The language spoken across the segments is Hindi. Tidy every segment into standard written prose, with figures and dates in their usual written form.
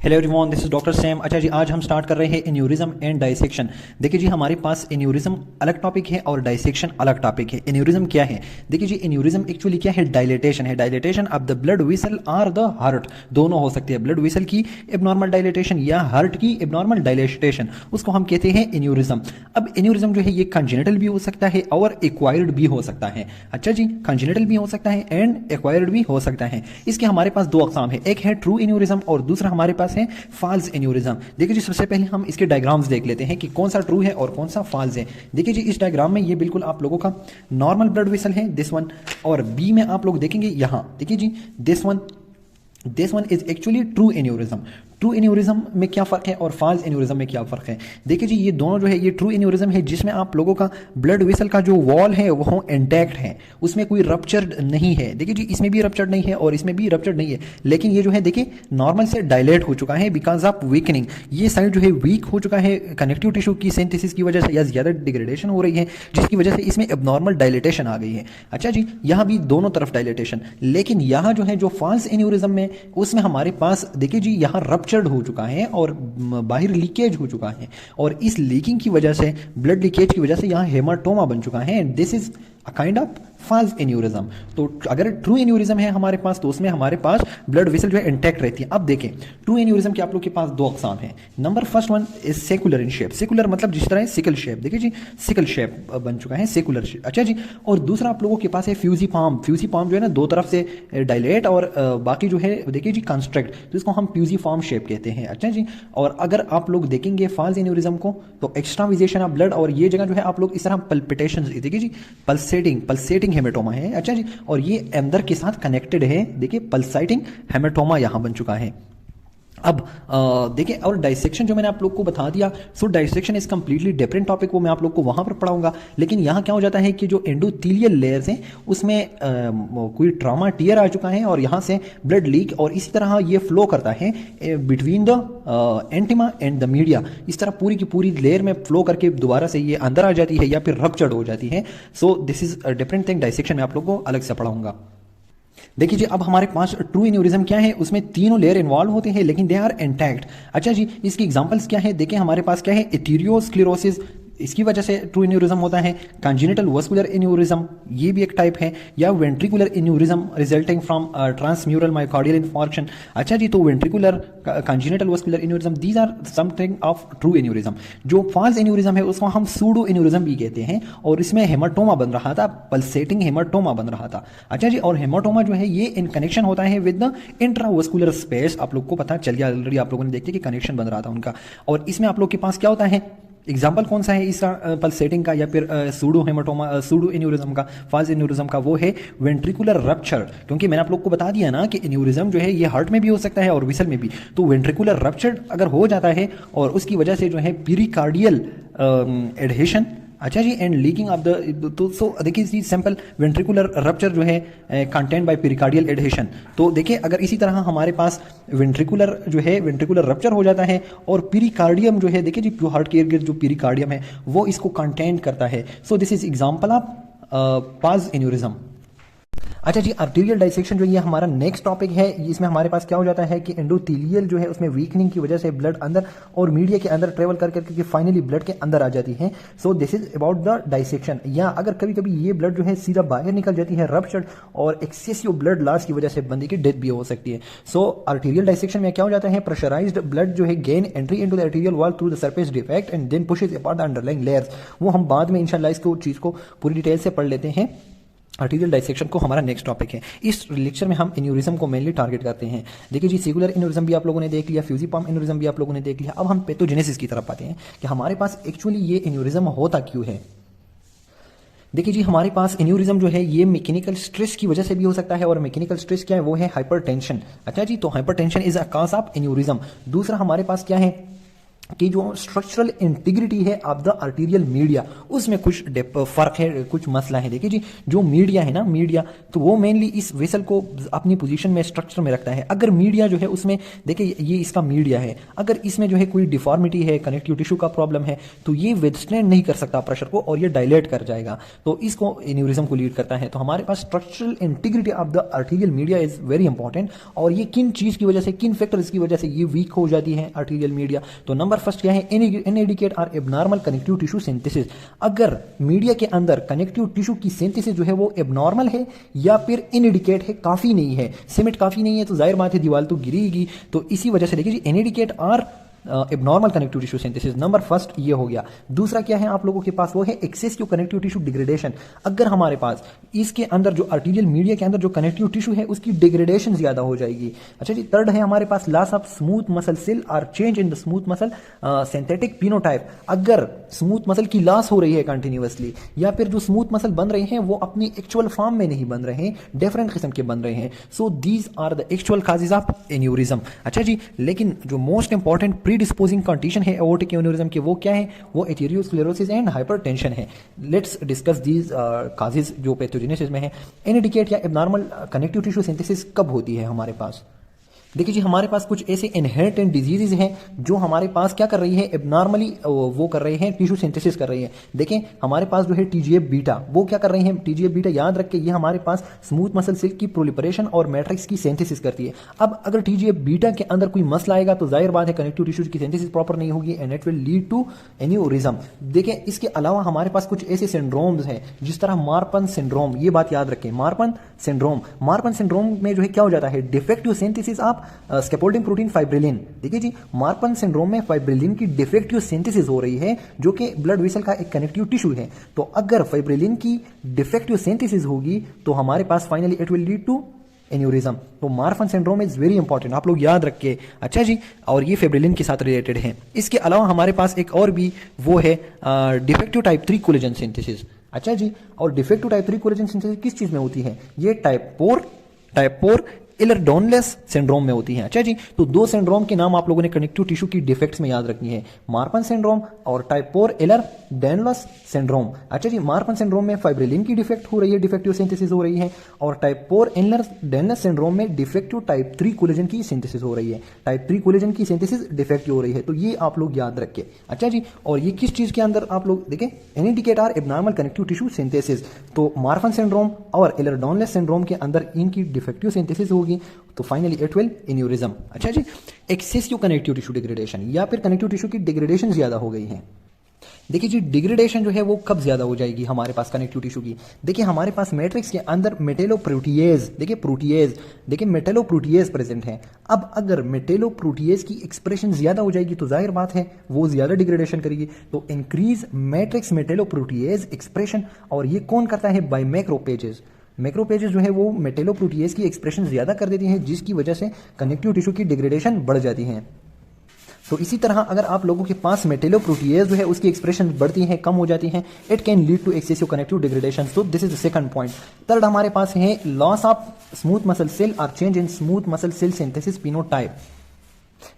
Hello everyone, this is doctor Sam. अच्छा जी, आज हम स्टार्ट कर रहे हैं एन्यूरिज्म एंड डाइसेक्शन। देखिए जी, हमारे पास एन्यूरिज्म अलग टॉपिक है और डाइसेक्शन अलग टॉपिक है। एन्यूरिज्म क्या है? देखिए जी, एन्यूरिज्म एक्चुअली क्या है? डायलेटेशन है। Dilatation of the blood vessel और द हार्ट, दोनों हो सकती है। ब्लड वेसल की एबनॉर्मल डायलेटेशन या हार्ट की एबनॉर्मल डायलेटेशन, उसको हम कहते हैं एन्यूरिज्म। अब एन्यूरिज्म जो है ये कंजेनिटल भी हो सकता है और एक्वायर्ड भी हो सकता है। अच्छा जी, कंजेनिटल भी हो सकता है एंड एक्वायर्ड भी हो सकता है। इसके हमारे पास दो अकसाम है, एक है ट्रू एन्यूरिज्म और दूसरा हमारे पास है फॉल्स एन्यूरिज्म। देखिए जी, सबसे पहले हम इसके डायग्राम्स देख लेते हैं कि कौन सा ट्रू है और कौन सा फॉल्स है। देखिए जी, इस डायग्राम में ये बिल्कुल आप लोगों का नॉर्मल ब्लड वेसल है, दिस वन, और बी में आप लोग देखेंगे यहां, देखिए जी, this one is actually true aneurysm. True aneurysm में क्या फर्क है और फॉल्स एन्यूरिज्म में क्या फर्क है? देखिए जी, ये दोनों जो है ये ट्रू एन्यूरिज्म है जिसमें आप लोगों का ब्लड वेसल का जो वॉल है वो इंटैक्ट है, उसमें कोई रप्चर्ड नहीं है। देखिए जी, इसमें भी रप्चर्ड नहीं है और इसमें भी रप्चर्ड नहीं है, लेकिन ये जो है देखिए नॉर्मल से डायलेट हो चुका है बिकॉज ऑफ वीकनिंग। ये साइड जो है वीक हो चुका है कनेक्टिव टिश्यू की सिंथेसिस की वजह से या ज्यादा डिग्रेडेशन हो रही है, जिसकी वजह से इसमें एबनॉर्मल डायलेटेशन आ गई है। अच्छा जी, यहाँ भी दोनों तरफ डायलेटेशन, लेकिन यहाँ जो है जो फॉल्स एन्यूरिज्म में उसमें हमारे पास देखिए जी यहाँ रप्चर्ड हो चुका है और बाहर लीकेज हो चुका है, और इस लीकिंग की वजह से, ब्लड लीकेज की वजह से यहाँ हेमाटोमा बन चुका है। This is a kind of false aneurysm. तो अगर ट्रू एन्यूरिज्म है हमारे पास तो उसमें हमारे पास ब्लड वेसल जो है इंटैक्ट रहती है। अब देखें, ट्रू एन्यूरिज्म के आप लोग के पास दो अकसाम है। Number first one is secular in shape. Secular मतलब जिस तरह सिकल शेप, देखिए जी सिकल शेप बन चुका है, सेकुलर शेप। अच्छा जी, और दूसरा आप लोगों के पास है फ्यूजिफॉर्म। फ्यूजिफॉर्म जो है ना दो तरफ से डायलेट और बाकी जो है देखिए जी कंस्ट्रक्ट, तो इसको हम फ्यूजिफॉर्म शेप कहते हैं। अच्छा जी, और अगर आप लोग देखेंगे फॉल्स एन्यूरिज्म को तो एक्स्ट्राविजेशन ऑफ ब्लड, और ये जगह जो है आप लोग इस तरह पल्पिटेशन देखिए जी, पल्सेटिंग हेमेटोमा है। अच्छा जी, और ये अंदर के साथ कनेक्टेड है, देखिए पल्साइटिंग हेमेटोमा यहां बन चुका है। अब देखिए, और डाइसेक्शन जो मैंने आप लोग को बता दिया, so dissection is completely different topic, वो मैं आप लोग को वहां पर पढ़ाऊंगा। लेकिन यहाँ क्या हो जाता है कि जो एंडोथेलियल लेयर्स हैं उसमें कोई ट्रॉमा टियर आ चुका है और यहाँ से ब्लड लीक, और इसी तरह ये फ्लो करता है between the intima and the media. इस तरह पूरी की पूरी लेयर में फ्लो करके दोबारा से ये अंदर आ जाती है या फिर रप्चर्ड हो जाती है। So this is a different thing. Dissection में आप लोग को अलग से पढ़ाऊंगा। देखिए जी, अब हमारे पास ट्रू एन्यूरिज्म क्या है, उसमें तीनों लेयर इन्वॉल्व होते हैं लेकिन दे आर इंटैक्ट। अच्छा जी, इसकी एग्जांपल्स क्या है? देखिए हमारे पास क्या है, एथेरियोस्क्लेरोसिस, इसकी वजह से ट्रू एन्यूरिज्म होता है। कंजेनिटल वस्कुलर एन्यूरिज्म, ये भी एक टाइप है, या ventricular aneurysm resulting from transmural myocardial infarction. अच्छा जी, तो ventricular, congenital vascular aneurysm, these are something of true aneurysm. जो फॉल्स एन्यूरिज्म है उसको हम सूडो एन्यूरिज्म भी कहते हैं, और इसमें हेमाटोमा बन रहा था, पल्सेटिंग हेमाटोमा बन रहा था। अच्छा जी, और हेमाटोमा जो है ये इन कनेक्शन होता है विद द इंट्रावस्कुलर स्पेस। आप लोग को पता चल गया ऑलरेडी, आप लोगों ने देखा कि कनेक्शन बन रहा था उनका। और इसमें आप लोग के पास क्या होता है, एग्जाम्पल कौन सा है इसका पल्सेटिंग का या फिर सूडो हेमाटोमा, सूडो एन्यूरिज्म का, फॉल्स एन्यूरिज्म का? वो है वेंट्रिकुलर रप्चर। क्योंकि मैंने आप लोग को बता दिया ना कि एन्यूरिज्म जो है ये हार्ट में भी हो सकता है और विसल में भी। तो वेंट्रिकुलर रप्चर अगर हो जाता है और उसकी वजह से जो है पीरिकार्डियल एडहेशन, अच्छा जी, एंड लीकिंग ऑफ द, तो सो देखिए जी, सिंपल वेंट्रिकुलर रप्चर जो है कंटेंट बाय पीरिकार्डियल एडहेशन। तो देखिए अगर इसी तरह हमारे पास वेंट्रिकुलर जो है, वेंट्रिकुलर रप्चर हो जाता है और पीरिकार्डियम जो है, देखिए जी जो हार्ट के इर्द गिर्द जो पीरिकार्डियम है वो इसको कंटेंट करता है। So this is example of false aneurysm. अच्छा जी, आर्टीरियल डाइसेक्शन जो ये हमारा नेक्स्ट टॉपिक है, इसमें हमारे पास क्या हो जाता है कि एंडोथेलियल जो है उसमें वीकनिंग की वजह से ब्लड अंदर और मीडिया के अंदर ट्रेवल कर करके फाइनली ब्लड के अंदर आ जाती है। So this is about the dissection. या अगर कभी कभी ये ब्लड जो है सीधा बाहर निकल जाती है रप्चर्ड, और एक्सेसिव ब्लड लॉस की वजह से बंदे की डेथ भी हो सकती है। सो आर्टीरियल डाइसेक्शन में क्या हो जाता है, प्रेशराइज्ड ब्लड जो है gain entry into the arterial wall through the surface defect and then pushes apart the underlying layers. वो हम बाद में इंशाल्लाह इसको चीज को पूरी डिटेल से पढ़ लेते हैं। आर्टीरियल डाइसेक्शन को हमारा नेक्स्ट टॉपिक है। इस लेक्चर में हम एन्यूरिज्म को मेनली टारगेट करते हैं। देखिए जी, सेकुलर एन्यूरिज्म भी आप लोगों ने देख लिया, फ्यूजिफॉर्म एन्यूरिज्म भी आप लोगों ने देख लिया। अब हम पैथोजेनेसिस की तरफ आते हैं कि हमारे पास एक्चुअली ये एन्यूरिज्म होता क्यों है। देखिए जी, हमारे पास एन्यूरिज्म जो है ये मैकेनिकल स्ट्रेस की वजह से भी हो सकता है, और मैकेनिकल स्ट्रेस क्या है, वो है हाइपरटेंशन। अच्छा जी, तो hypertension is a cause of aneurysm. दूसरा हमारे पास क्या है, कि जो स्ट्रक्चरल इंटीग्रिटी है ऑफ द आर्टीरियल मीडिया उसमें कुछ फर्क है, कुछ मसला है। देखिए जी, जो मीडिया है ना, मीडिया तो वो मेनली इस वेसल को अपनी पोजीशन में, स्ट्रक्चर में रखता है। अगर मीडिया जो है उसमें, देखिए ये इसका मीडिया है, अगर इसमें जो है कोई डिफॉर्मिटी है, कनेक्टिव टिश्यू का प्रॉब्लम है, तो ये विथस्टैंड नहीं कर सकता प्रेशर को और ये डायलेट कर जाएगा, तो इसको एन्यूरिज्म को लीड करता है। तो हमारे पास structural integrity of the arterial media is very important. और ये किन चीज की वजह से, किन फैक्टर्स की वजह से ये वीक हो जाती है आर्टीरियल मीडिया? तो नंबर फर्स्ट क्या है? इनएडिक्वेट और एबनॉर्मल कनेक्टिव टिश्यू सिंथेसिस। अगर मीडिया के अंदर कनेक्टिव टिश्यू की सिंथेसिस जो है वो एबनॉर्मल है या फिर इनएडिक्वेट है, काफी नहीं है, सीमेंट काफी नहीं है, तो जाहिर बात है दीवार तो गिरेगी। तो इसी वजह से देखिए जी, इनएडिक्वेट और abnormal connective tissue synthesis, number first ये हो गया। दूसरा क्या है आप लोगों के पास? वो है एक्सेसिव कनेक्टिव टिश्यू डिग्रेडेशन। अगर हमारे पास इसके अंदर जो आर्टीरियल मीडिया के अंदर जो कनेक्टिव टिश्यू है उसकी डिग्रेडेशन ज्यादा हो जाएगी। अच्छा जी, थर्ड है हमारे पास loss of smooth muscle cell और change in the smooth muscle synthetic phenotype. अगर स्मूथ मसल की लॉस हो रही है कंटिन्यूअसली, या फिर जो स्मूथ मसल बन रहे हैं वो अपनी एक्चुअल फॉर्म में नहीं बन रहे हैं, डिफरेंट किस्म के बन रहे हैं, so these are the actual causes of aneurysm. अच्छा जी, लेकिन जो मोस्ट इंपॉर्टेंट प्रीडिस्पोजिंग कंडीशन है एओर्टिक एन्यूरिज्म के, वो क्या है? वो एथेरियोस्क्लेरोसिस एंड हाइपरटेंशन है। लेट्स डिस्कस दीज काजेज जो पैथोजेनेसिस में है। इनएडिक्वेट या एबनॉर्मल कनेक्टिव टिश्यू सिंथेसिस कब होती है हमारे पास? देखिए जी, हमारे पास कुछ ऐसे इनहेरिटेंट डिजीजेज हैं जो हमारे पास क्या कर रही है? एबनॉर्मली वो कर रहे हैं, टिश्यू सिंथेसिस कर रही है। देखें हमारे पास जो है टीजीएफ बीटा, वो क्या कर रही है? टीजीएफ बीटा याद रख के, ये हमारे पास स्मूथ मसल सेल की प्रोलिफरेशन और मैट्रिक्स की सिंथेसिस करती है। अब अगर टीजीएफ बीटा के अंदर कोई मसला आएगा तो जाहिर बात है कनेक्टिव टिश्यू की सिंथेसिस प्रॉपर नहीं होगी and it will lead to aneurysm. देखें इसके अलावा हमारे पास कुछ ऐसे सिंड्रोम्स हैं जिस तरह मार्पन सिंड्रोम, ये बात याद रखें, मार्पन सिंड्रोम। मार्पन सिंड्रोम में जो है क्या हो जाता है? Defective synthesis of scaffolding protein fibrillin. देखिए जी, मार्पन सिंड्रोम में फाइब्रिलिन की डिफेक्टिव सिंथेसिस हो रही है जो कि ब्लड वेसल का एक कनेक्टिव टिश्यू है। तो अगर फाइब्रिलिन की डिफेक्टिव सिंथेसिस होगी तो हमारे पास finally it will lead to aneurysm. तो Marfan syndrome is very important, आप लोग याद रखिए। अच्छा जी, और ये फाइब्रिलिन के साथ रिलेटेड है। इसके अलावा हमारे पास एक और भी वो है डिफेक्टिव टाइप 3 कोलेजन सिंथेसिस। अच्छा जी, और डिफेक्टिव टाइप 3 कोलेजन सिंथेसिस किस चीज में होती है? ये टाइप 4 एलर-डॉनलेस सिंड्रोम में होती हैं। अच्छा जी, तो दो सिंड्रोम के नाम आप लोगों ने कनेक्टिव टिश्यू की डिफेक्ट्स में याद रखनी है, मार्फन सिंड्रोम और टाइप 4 एलर-डॉनलेस सिंड्रोम। अच्छा जी, मार्फन सिंड्रोम में फाइब्रिलिन की डिफेक्ट हो रही है, डिफेक्टिव सिंथेसिस हो रही है, और टाइप 4 एलर-डॉनलेस सिंड्रोम में डिफेक्टिव टाइप 3 कोलेजन की सिंथेसिस हो रही है, टाइप 3 कोलेजन की सिंथेसिस डिफेक्टिव हो रही है। तो ये आप लोग याद रखिए। अच्छा जी, और ये किस चीज के अंदर आप लोग देखें? इनएडिक्वेट और एबनॉर्मल कनेक्टिव टिश्यू सिंथेसिस। तो मार्फन सिंड्रोम और एलर-डॉनलेस सिंड्रोम के अंदर इनकी डिफेक्टिव सिंथेसिस होगी तो फाइनली इट विल एन्यूरिज्म। अच्छा जी, एक्सेसिव कनेक्टिव टिश्यू डिग्रेडेशन या फिर कनेक्टिव टिश्यू की डिग्रेडेशन ज्यादा हो गई है। देखिए जी, डिग्रेडेशन जो है वो कब ज्यादा हो जाएगी हमारे पास कनेक्टिव टिश्यू की? देखिए हमारे पास मैट्रिक्स के अंदर मेटेलोप्रोटीएज, देखिए प्रोटीएज, देखिए मेटेलोप्रोटीएज प्रेजेंट है। अब अगर मेटेलोप्रोटीएज की एक्सप्रेशन ज्यादा हो जाएगी तो जाहिर बात है वो ज्यादा डिग्रेडेशन करेगी। तो इंक्रीज मैट्रिक्स मेटेलोप्रोटीएज एक्सप्रेशन, और ये कौन करता है? Bye macrophages. मैक्रोपेजेस जो है वो मेटेलोप्रोटीएज की एक्सप्रेशन ज्यादा कर देती हैं जिसकी वजह से कनेक्टिव टिश्यू की डिग्रेडेशन बढ़ जाती है। तो इसी तरह अगर आप लोगों के पास मेटेलोप्रोटीएज जो है उसकी एक्सप्रेशन बढ़ती है, कम हो जाती है, it can lead to excessive connective degradation. तो this is the second point. Third हमारे पास है loss of smooth muscle cell और change in smooth muscle cell synthesis phenotype.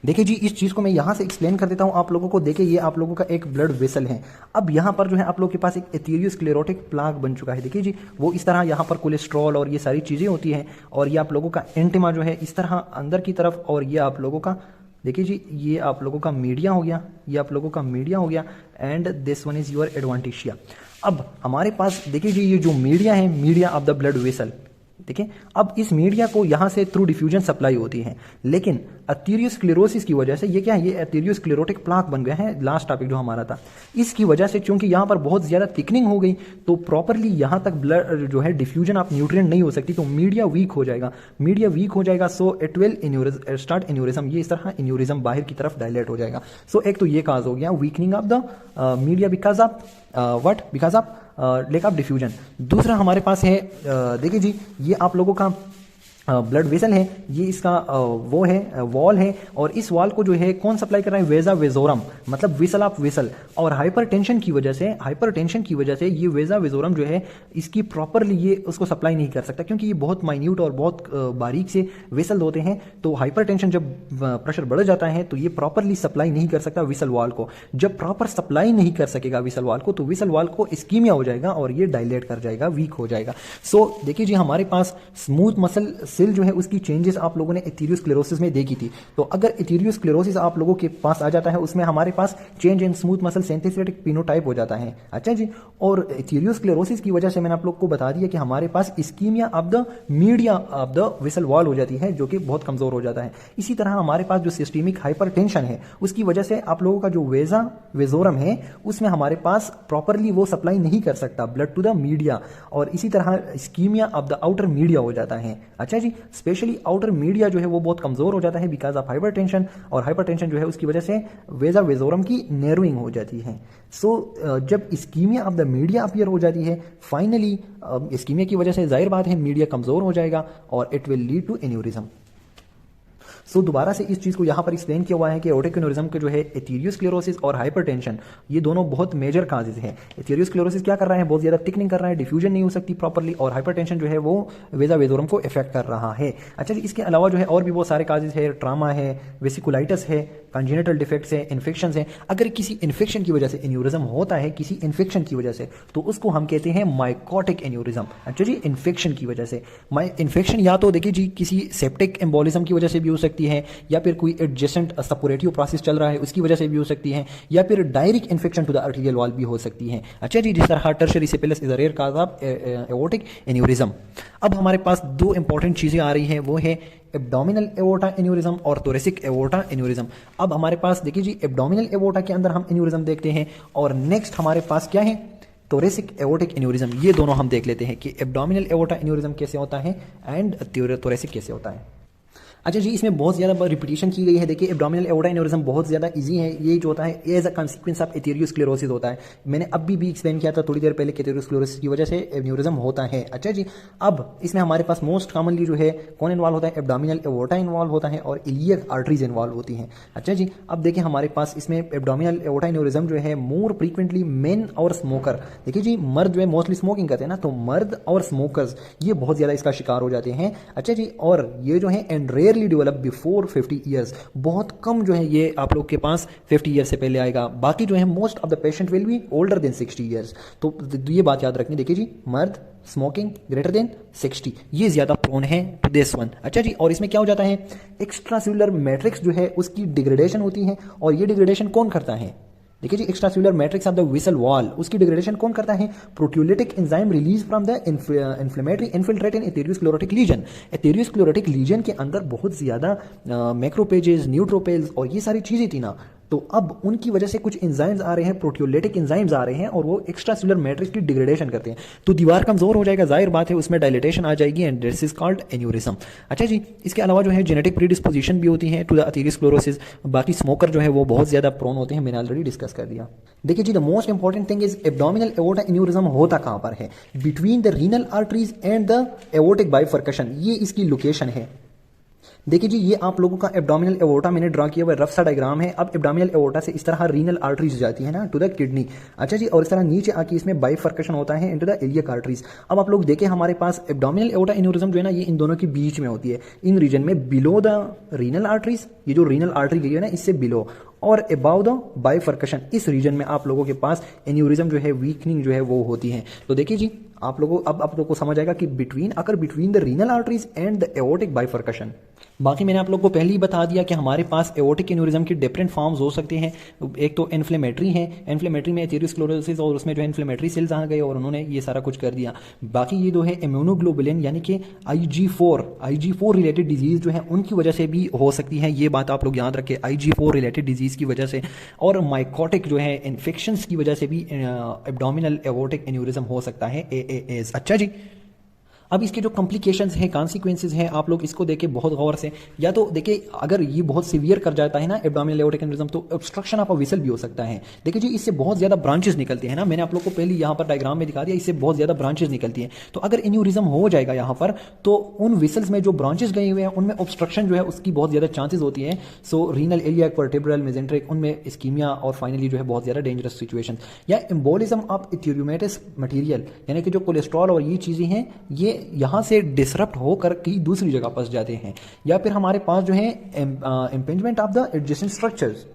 देखिए जी, इस चीज को मैं यहां से एक्सप्लेन कर देता हूं आप लोगों को। देखिए ये आप लोगों का एक ब्लड वेसल है। अब यहां पर जो है आप लोगों के पास एक एथेरियोस्क्लेरोटिक प्लाक बन चुका है। देखिए जी, वो इस तरह यहां पर कोलेस्ट्रॉल और ये सारी चीजें होती हैं, और ये आप लोगों का एंटिमा जो है इस तरह अंदर की तरफ, और ये आप लोगों का, देखिए जी, ये आप लोगों का मीडिया हो गया, ये आप लोगों का मीडिया हो गया, and this one is your adventitia. अब हमारे पास देखिए जी, ये जो मीडिया है, media of the blood vessel, देखिए अब इस मीडिया को यहां से थ्रू डिफ्यूजन सप्लाई होती है, लेकिन एथेरियोस्क्लेरोसिस की वजह से ये क्या है? ये एथेरियोस्क्लेरोटिक प्लाक बन गया है। लास्ट टॉपिक जो हमारा था, इसकी वजह से चूंकि यहां पर बहुत ज्यादा थिकनिंग हो गई तो प्रॉपरली यहां तक ब्लड जो है डिफ्यूजन ऑफ न्यूट्रिएंट नहीं हो सकती, तो मीडिया वीक हो जाएगा, मीडिया वीक हो जाएगा। So it will start aneurysm. ये इस तरह एन्यूरिज्म बाहर की तरफ डायलेट हो जाएगा। सो एक तो ये काज हो गया weakening of the media because of what? Because of lake of diffusion. दूसरा हमारे पास है देखिए जी, ये आप लोगों का ब्लड वेसल है, ये इसका वो है वॉल है, और इस वॉल को जो है कौन सप्लाई कर रहा है, वेजा वेजोरम, मतलब विसल ऑफ वेसल। और हाइपरटेंशन की वजह से ये वेजा वेजोरम जो है इसकी प्रॉपरली ये उसको सप्लाई नहीं कर सकता, क्योंकि ये बहुत माइन्यूट और बहुत बारीक से वेसल होते हैं। तो हाइपरटेंशन जब प्रेशर बढ़ जाता है तो ये प्रॉपरली सप्लाई नहीं कर सकता विसल वॉल को। जब प्रॉपर सप्लाई नहीं कर सकेगा विसल वॉल को, तो विसल वॉल को इस्कीमिया हो जाएगा और ये डायलेट कर जाएगा, वीक हो जाएगा। सो देखिए जी, हमारे पास स्मूथ मसल सेल जो है उसकी चेंजेस आप लोगों ने एथेरियोस्क्लेरोसिस में देखी थी। तो अगर एथेरियोस्क्लेरोसिस आप लोगों के पास आ जाता है, उसमें हमारे पास change in smooth muscle synthetic phenotype हो जाता है। अच्छा जी, और एथेरियोस्क्लेरोसिस की वजह से मैंने आप लोग को बता दिया कि हमारे पास ischemia of the media of the vessel wall हो जाती है, जो कि बहुत कमजोर हो जाता है। इसी तरह हमारे पास जो सिस्टेमिक हाइपरटेंशन है उसकी वजह से आप लोगों का जो वेजा वेजोरम है उसमें हमारे पास प्रॉपरली वो सप्लाई नहीं कर सकता ब्लड टू द मीडिया, और इसी तरह ischemia of the outer media हो जाता है। अच्छा जी, स्पेशली आउटर मीडिया जो है वो बहुत कमजोर हो जाता है बिकॉज ऑफ हाइपरटेंशन, और हाइपरटेंशन जो है उसकी वजह से वेजा वेजोरम की नैरोइंग हो जाती है। सो जब ischemia of the media appear हो जाती है, फाइनली इस्कीमिया की वजह से जाहिर बात है मीडिया कमजोर हो जाएगा और it will lead to aneurysm. So दोबारा से इस चीज़ को यहाँ पर एक्सप्लेन किया हुआ है कि एओर्टिक एन्यूरिज्म के जो है एथेरियोस्क्लेरोसिस और हाइपरटेंशन ये दोनों बहुत मेजर काजेज हैं। एथेरियोस्क्लेरोसिस क्या कर रहा है, बहुत ज़्यादा थिकनिंग कर रहा है, डिफ्यूजन नहीं हो सकती प्रॉपर्ली, और हाइपरटेंशन जो है वो वेजा वेजोरम को इफेक्ट कर रहा है। अच्छा जी, इसके अलावा जो है और भी बहुत सारे काजेज है, ट्रामा है, वेसिकुलाइटिस है, कंजेनिटल डिफेक्ट्स है, इन्फेक्शन है। अगर किसी इन्फेक्शन की वजह से एन्यूरिज्म होता है, किसी इन्फेक्शन की वजह से, तो उसको हम कहते हैं माइकोटिक एन्यूरिज्म। अच्छा जी, इन्फेक्शन की वजह से इन्फेक्शन या तो देखिए जी किसी सेप्टिक एम्बोलिज्म की वजह से भी हो सकती है, या फिर कोई एडजेसेंट सपोरेटिव प्रोसेस चल रहा है उसकी वजह से भी हो सकती है, या फिर direct infection to the arterial wall भी हो सकती है। अच्छा जी, जिस तरह tertiary syphilis is a rare cause of aortic aneurysm. अब हमारे पास दो इंपॉर्टेंट चीजें आ रही हैं, वो है एब्डोमिनल एओर्टा एन्यूरिज्म और थोरेसिक एओर्टा एन्यूरिज्म। अब हमारे पास देखिए जी, एब्डोमिनल एओर्टा के अंदर हम एन्यूरिज्म देखते हैं, और नेक्स्ट हमारे पास क्या है, थोरेसिक एओर्टिक एन्यूरिज्म। ये दोनों हम देख लेते हैं कि एब्डोमिनल एओर्टा एन्यूरिज्म कैसे होता है एंड थोरेसिक कैसे होता है। अच्छा जी, इसमें बहुत ज़्यादा रिपीटेशन की गई है। देखिए, एब्डोमिनल एओर्टा एन्यूरिज्म बहुत ज़्यादा इजी है। ये जो होता है एज अ कंसिक्वेंस ऑफ एथेरियोस्क्लेरोसिस होता है। मैंने अभी भी एक्सप्लेन किया था थोड़ी देर पहले कि एथेरियोस्क्लेरोसिस की वजह से एन्यूरिज्म होता है। अच्छा जी, अब इसमें हमारे पास मोस्ट कॉमनली जो है कौन इन्वॉल्व होता है, एब्डोमिनल एओर्टा इन्वॉल्व होता है और इलियक आर्टरीज इन्वॉल्व होती हैं। अच्छा जी, अब देखिए हमारे पास इसमें एब्डोमिनल एओर्टा एन्यूरिज्म जो है मोर फ्रीक्वेंटली मेन और स्मोकर। देखिए जी, मर्द जो है मोस्टली स्मोकिंग करते हैं ना, तो मर्द और स्मोकर्स ये बहुत ज़्यादा इसका शिकार हो जाते हैं। अच्छा जी, और ये जो है and rarely develop before 50 years, बहुत कम जो है ये आप लोग के पास 50 ईयर्स से पहले आएगा। बाकी जो है most of the patient will be older than 60 years. तो ये बात याद रखनी। देखिए जी, मर्द स्मोकिंग ग्रेटर देन 60 ये ज्यादा प्रोन है टू दिस वन। अच्छा जी, और इसमें क्या हो जाता है, एक्स्ट्रा सेलुलर मैट्रिक्स जो है उसकी डिग्रेडेशन होती है, और ये डिग्रेडेशन कौन करता है, देखिए जी, extracellular matrix of the vessel wall उसकी डिग्रेडेशन कौन करता है, proteolytic enzyme release from the inflammatory infiltrate in atherosclerotic lesion. Atherosclerotic lesion के अंदर बहुत ज्यादा मैक्रोपेजेस, न्यूट्रोपेल्स और ये सारी चीजें थी ना, तो अब उनकी वजह से कुछ एंजाइम्स आ रहे हैं, प्रोटियोलिटिक एंजाइम्स आ रहे हैं, और वो एक्स्ट्रा सेलुलर मैट्रिक्स की डिग्रेडेशन करते हैं, तो दीवार कमजोर हो जाएगा, जाहिर बात है उसमें डायलेटेशन आ जाएगी, and this is called aneurysm. अच्छा जी, इसके अलावा जो है जेनेटिक प्रीडिस्पोजिशन भी होती है टू द एथेरियोस्क्लेरोसिस। बाकी स्मोकर जो है वो बहुत ज्यादा प्रोन होते हैं, मैंने ऑलरेडी डिस्कस कर दिया। देखिए जी, the most important thing is abdominal aorta aneurysm होता कहां पर है, between the renal arteries and the aortic bifurcation, ये इसकी लोकेशन है। देखिए जी, ये आप लोगों का एब्डोमिनल एओर्टा मैंने ड्रा किया हुआ रफ सा डायग्राम है। अब एब्डोमिनल एओर्टा से इस तरह रीनल आर्टरीज जाती है ना टू द किडनी। अच्छा जी, और इस तरह नीचे आके इसमें बाइफर्केशन होता है इनटू द इलियक आर्टरीज। अब आप लोग देखें, हमारे पास एब्डोमिनल एओर्टा एन्यूरिज्म जो है ना, ये इन दोनों के बीच में होती है, इन रीजन में, बिलो द रीनल आर्टरीज, ये जो रीनल आर्टरी गई है ना इससे बिलो, और अबाउ द बाइफर्केशन, इस रीजन में आप लोगों के पास एन्यूरिज्म जो है, वीकनिंग जो है वो होती है। तो देखिए जी, आप लोगों को समझ आएगा कि between the renal arteries and the aortic bifurcation. बाकी मैंने आप लोग को पहले ही बता दिया कि हमारे पास एओर्टिक एन्यूरिज्म की डिफरेंट फॉर्म्स हो सकते हैं। एक तो इन्फ्लेमेटरी है, इन्फ्लेमेटरी में एथेरियोस्क्लेरोसिस, और उसमें जो है इन्फ्लेमेटरी सेल्स आ गए और उन्होंने ये सारा कुछ कर दिया। बाकी ये जो है इम्यूनोग्लोबुलिन यानी कि IG4 रिलेटेड डिजीज जो है उनकी वजह से भी हो सकती है, ये बात आप लोग याद रखें, IG4 रिलेटेड डिजीज की वजह से, और माइकोटिक जो है इन्फेक्शंस की वजह से भी एब्डोमिनल एओर्टिक एन्यूरिज्म हो सकता है, AAAs। अच्छा जी, अब इसके जो कॉम्प्लिकेशंस हैं, कॉन्सिक्वेंसेज हैं, आप लोग इसको देखें बहुत गौर से। या तो देखिए अगर ये बहुत सीवियर कर जाता है ना एब्डोमिनल एओर्टिक एन्युरिज्म, तो ऑब्स्ट्रक्शन ऑफ अ वेसल भी हो सकता है। देखिए जी इससे बहुत ज़्यादा ब्रांचेस निकलती है ना, मैंने आप लोग को पहले यहाँ पर डायग्राम में दिखा दिया, इससे बहुत ज़्यादा ब्रांचेस निकलती है। तो अगर एन्युरिज्म हो जाएगा यहाँ पर, तो उन वेसल्स में जो ब्रांचेस गए हुए हैं उनमें ऑब्स्ट्रक्शन जो है उसकी बहुत ज़्यादा चांसेस होती है। सो रीनल, इलियक, वर्टेब्रल, मेजेंट्रिक, उनमें इस्कीमिया और फाइनली जो है बहुत ज़्यादा डेंजरस सिचुएशन। या एम्बोलिज्म ऑफ इथेरोमेटस मटेरियल, यानी कि जो कोलेस्ट्रॉल और ये चीज़ें हैं ये यहाँ से डिसरप्ट होकर कहीं दूसरी जगह फंस जाते हैं। या फिर हमारे पास जो है इम्पेंजमेंट ऑफ द एडजेसेंट स्ट्रक्चर्स।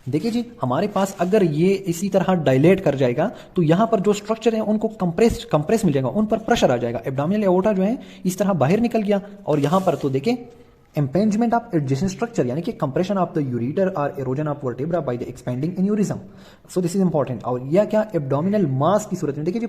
देखिए जी हमारे पास अगर ये इसी तरह डायलेट कर जाएगा तो यहाँ पर जो स्ट्रक्चर है उनको कंप्रेस मिल जाएगा, उन पर प्रेशर आ जाएगा। एब्डोमिनल एओर्टा जो है इस तरह बाहर निकल गया और यहाँ पर तो देखिए impingement of adjacent structure यानी कि compression of the ureter or erosion of vertebra by the expanding aneurysm. So this is important। और यह क्या abdominal mass की सूरत में देखिए जी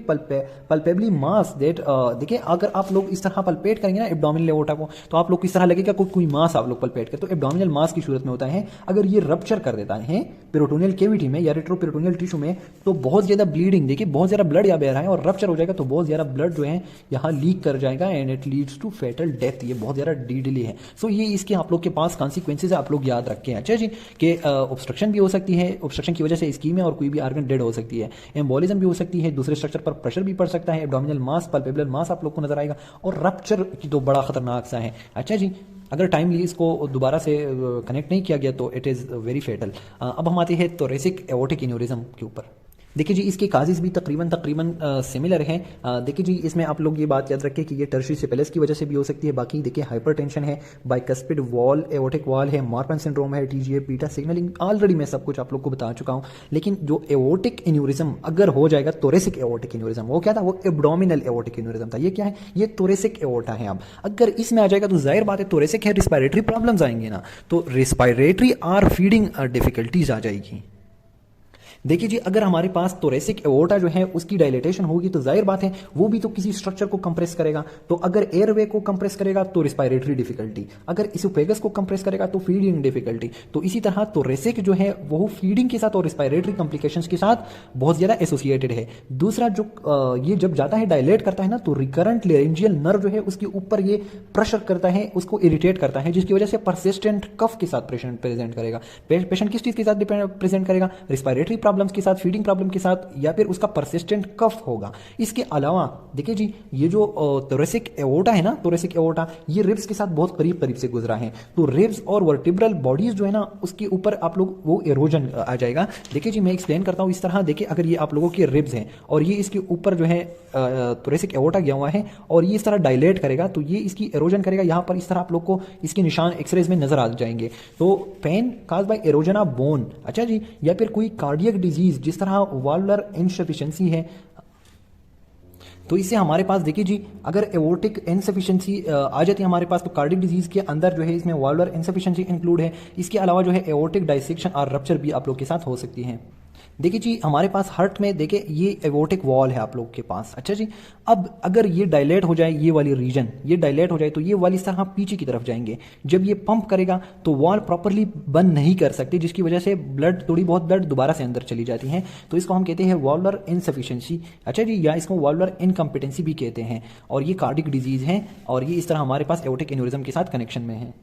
palpably mass that देखिए अगर आप लोग इस तरह पल्पेट करेंगे ना abdominal aorta को तो आप लोग को इस तरह लगेगा कोई मास आप लोग पल्पेट करते तो abdominal mass की सूरत में होता है। अगर ये रप्चर कर देता है पेरिटोनियल कैविटी में या रेट्रोपेरिटोनियल टिश्यू में तो बहुत ज़्यादा ब्लीडिंग, देखिए बहुत ज़्यादा ब्लड यहाँ बह रहा है और रप्चर हो जाएगा तो बहुत ज़्यादा ब्लड जो है यहाँ लीक कर जाएगा and it leads to fatal death. ये बहुत ज़्यादा डीडली है। सो ये इसके आप लोग के पास कॉन्सिक्वेंसेज आप लोग याद रखें। अच्छा जी कि ऑब्स्ट्रक्शन भी हो सकती है, ऑब्स्ट्रक्शन की वजह से इस्कीमिया और कोई भी आर्गन डेड हो सकती है। एम्बोलिज्म भी हो सकती है, दूसरे स्ट्रक्चर पर प्रेशर भी पड़ सकता है, एब्डोमिनल मास, पल्पेबुलर मास आप लोग को नजर आएगा और रप्चर की तो बड़ा खतरनाक सा है। अच्छा जी अगर टाइमली इसको दोबारा से कनेक्ट नहीं किया गया तो इट इज़ वेरी फेटल। अब हम आते हैं थोरेसिक एओर्टिक एन्युरिज्म के ऊपर। देखिए जी इसके काजेज भी तकरीबन सिमिलर हैं। देखिए जी इसमें आप लोग ये बात याद रखें कि ये टर्शियरी सिफिलिस की वजह से भी हो सकती है। बाकी देखिए हाइपरटेंशन है, बाइकस्पिड वॉल एओर्टिक वॉल है, मार्फन सिंड्रोम है, टीजीए, बीटा सिग्नलिंग, ऑलरेडी मैं सब कुछ आप लोग को बता चुका हूँ। लेकिन जो एओर्टिक एन्युरिज्म अगर हो जाएगा थोरेसिक एओर्टिक एन्युरिज्म, वो क्या था, वो एब्डोमिनल एओर्टिक एन्युरिज्म था। ये क्या है, ये थोरेसिक एओर्टा है। अब अगर इसमें आ जाएगा तो जाहिर बात है थोरेसिक है, रिस्पायरेटरी प्रॉब्लम्स आएंगे ना, तो रिस्पायरेटरी और फीडिंग डिफिकल्टीज आ जाएगी। देखिए जी अगर हमारे पास थोरेसिक एओर्टा जो है उसकी डायलेटेशन होगी तो जाहिर बात है वो भी तो किसी स्ट्रक्चर को कंप्रेस करेगा। तो अगर एयरवे को कंप्रेस करेगा तो रिस्पायरेटरी डिफिकल्टी, अगर इसोफेगस को कंप्रेस करेगा तो फीडिंग डिफिकल्टी। तो इसी तरह थोरेसिक जो है वो फीडिंग के साथ और रिस्पायरेटरी कॉम्प्लिकेशंस के साथ बहुत ज्यादा एसोसिएटेड है। दूसरा जो ये जब जाता है डायलेट करता है ना तो रिकरेंट लेरेंजियल नर्व जो है उसके ऊपर ये प्रेशर करता है, उसको इरिटेट करता है, जिसकी वजह से परसिस्टेंट कफ के साथ पेशेंट प्रेजेंट करेगा। पेशेंट किस चीज के साथ प्रेजेंट करेगा, रिस्पायरेटरी प्रॉब्लम्स के साथ, फीडिंग प्रॉब्लम के साथ, या फिर उसका परसिस्टेंट कफ होगा। इसके अलावा देखिए जी ये जो थोरेसिक एओर्टा है ना, थोरेसिक एओर्टा ये रिब्स के साथ बहुत करीब से गुजरा है। तो रिब्स और वर्टिब्रल बॉडीज जो है ना उसके ऊपर आप लोग वो एरोजन आ जाएगा। देखिए जी मैं एक्सप्लेन करता हूं इस तरह। देखिए अगर ये आप लोगों के रिब्स हैं और ये इसके ऊपर जो है थोरेसिक एओर्टा गया हुआ है और ये इस तरह डायलेट करेगा तो ये इसकी एरोजन करेगा। यहां पर इस तरह आप लोग को इसके निशान एक्सरेज में नजर आ जाएंगे। तो pain cause by erosion of bone, अच्छा जी, या फिर कोई कार्डियक डिजीज जिस तरह वाल्वुलर इनसफिशिएंसी है तो इससे हमारे पास देखिए जी अगर एओर्टिक इनसफिशिएंसी आ जाती है हमारे पास तो कार्डियक डिजीज के अंदर जो है इसमें वाल्वुलर इनसफिशिएंसी इंक्लूड है। इसके अलावा जो है एओर्टिक डायसेक्शन और रप्चर भी आप लोग के साथ हो सकती है। देखिए जी हमारे पास हार्ट में देखिए ये एओर्टिक वॉल है आप लोग के पास। अच्छा जी अब अगर ये डायलेट हो जाए, ये वाली रीजन ये डायलेट हो जाए तो ये वाली इस तरह पीछे की तरफ जाएंगे। जब ये पंप करेगा तो वॉल प्रॉपरली बंद नहीं कर सकती, जिसकी वजह से ब्लड थोड़ी बहुत ब्लड दोबारा से अंदर चली जाती है। तो इसको हम कहते हैं वाल्वुलर इनसफिशिएंसी, अच्छा जी, या इसको वाल्वुलर इनकम्पिटेंसी भी कहते हैं। और ये कार्डियक डिजीज है और ये इस तरह हमारे पास एओर्टिक एन्युरिज्म के साथ कनेक्शन में है।